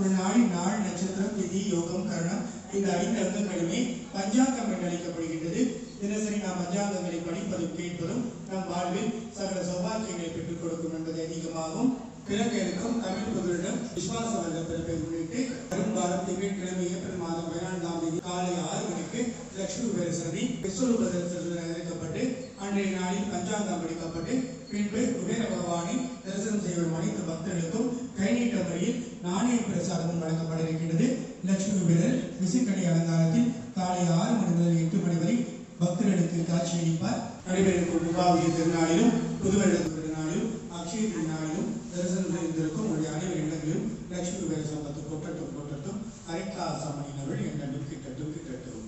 ஒரு நாளின் நாள் நட்சத்திரம் திதி யோகம் கரணம் இந்த 5 அங்கங்களுமே பஞ்சாங்கம் என்று அழைக்கப்படுகின்றது. தினசரி நாம் பஞ்சாங்கங்களை படிப்பதும் கேட்பதும் நம் வாழ்வில் சகல சௌபாக்கியங்களை பெற்றுக் கொடுக்கும் என்பது அதிகமாகும். பிறர்களுக்கும் தமிழ் புதுரிடம் விஸ்வாச வருட பிறப்பை முன்னிட்டு பெரும்பாலும் திங்கட்கிழமை ஏப்ரல் மாதம் 14ஆம் தேதி காலை 6 மணிக்கு லட்சுமி பேரசனி விஸ்வரூப தரிசனம் இறக்கப்பட்டு அன்றைய நாளில் பஞ்சாங்கம் படிக்கப்பட்டு பின்பு குபேர பகவானை தரிசனம் செய்யும் அனைத்து பக்தர்களுக்கும் கைநீட்ட முறையில் நாணய பிரசாதமும் வழங்கப்பட இருக்கின்றது. லட்சுமி குபேரர் விசுக்கணி அலங்காரத்தில் காலை 6 மணி முதல் 8 மணி வரை பக்தர்களுக்கு காட்சியளிப்பார். நடைபெறும் தீபாவளி திருநாளிலும் புதுவருட திருநாளிலும் அக்ஷய திருநாளிலும் தரிசனம் செய்திருக்கும் உடைய அனைவர் எண்ணங்களிலும் லட்சுமி குபேர சம்பத்து கொட்டட்டும் கொட்டட்டும் அரைக்காசாமணியினர்கள் எண்ணங்கள் கிட்டட்டும் கிட்டட்டும்.